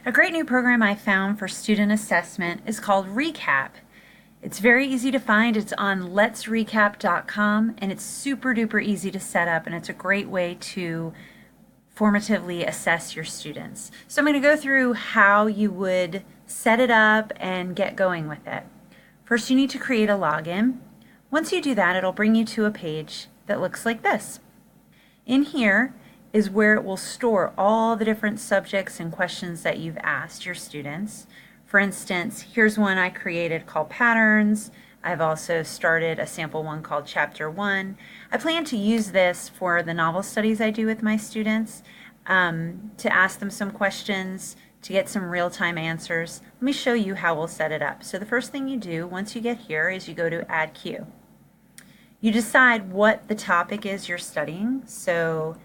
A great new program I found for student assessment is called Recap. It's very easy to find. It's on letsrecap.com and it's super duper easy to set up, and it's a great way to formatively assess your students. So I'm going to go through how you would set it up and get going with it. First, you need to create a login. Once you do that, it'll bring you to a page that looks like this. In here is where it will store all the different subjects and questions that you've asked your students. For instance, here's one I created called Patterns. I've also started a sample one called Chapter 1. I plan to use this for the novel studies I do with my students, to ask them some questions, to get some real-time answers. Let me show you how we'll set it up. So the first thing you do once you get here is you go to Add Cue. You decide what the topic is you're studying. So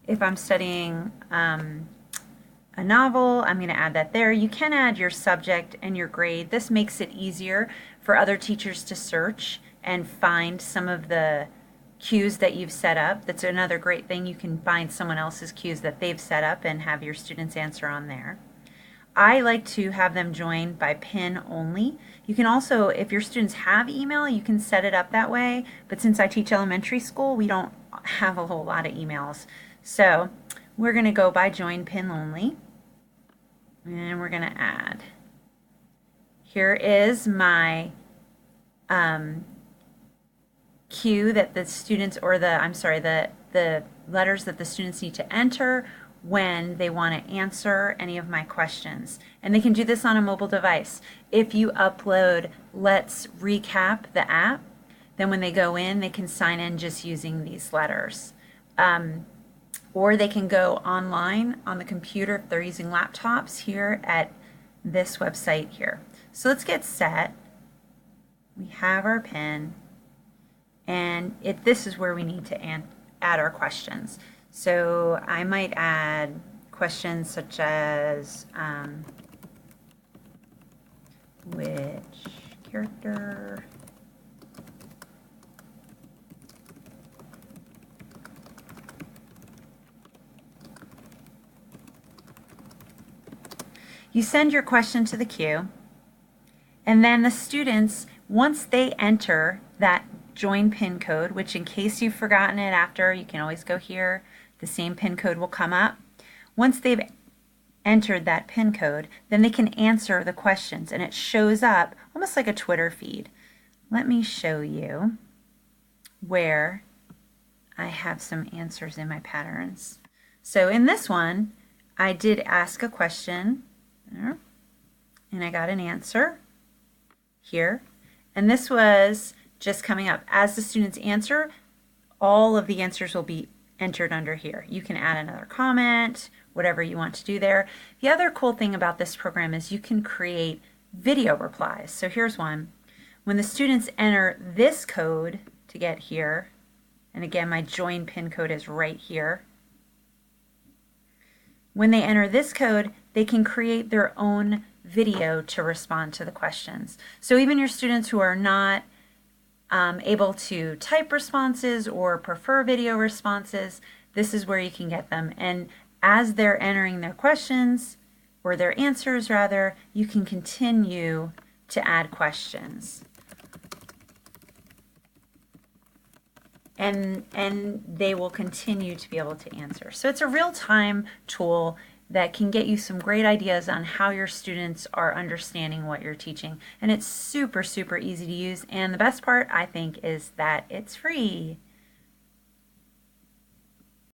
if I'm studying a novel, I'm going to add that there. You can add your subject and your grade. This makes it easier for other teachers to search and find some of the cues that you've set up. That's another great thing. You can find someone else's cues that they've set up and have your students answer on there. I like to have them join by pin only. You can also, if your students have email, you can set it up that way. But since I teach elementary school, we don't have a whole lot of emails. So we're going to go by join pin only. And we're going to add. Here is my cue that the students, or the letters that the students need to enter when they want to answer any of my questions. And they can do this on a mobile device. If you upload Let's Recap, the app, then when they go in, they can sign in just using these letters. Or they can go online on the computer if they're using laptops here at this website here. So let's get set. We have our pin, and this is where we need to add our questions. So I might add questions such as which character you send your question to the queue, and then the students, once they enter that join pin code, which in case you've forgotten it after, you can always go here, the same pin code will come up. Once they've entered that pin code, then they can answer the questions, and it shows up almost like a Twitter feed. Let me show you where I have some answers in my patterns. So in this one, I did ask a question, and I got an answer here. And this was just coming up. As the students answer, all of the answers will be entered under here. You can add another comment, whatever you want to do there. The other cool thing about this program is you can create video replies. So here's one. When the students enter this code to get here, and again, my join pin code is right here. When they enter this code, they can create their own video to respond to the questions. So even your students who are not able to type responses or prefer video responses, this is where you can get them. And as they're entering their questions, or their answers rather, you can continue to add questions. And they will continue to be able to answer. So it's a real-time tool that can get you some great ideas on how your students are understanding what you're teaching. And it's super, super easy to use. And the best part, I think, is that it's free.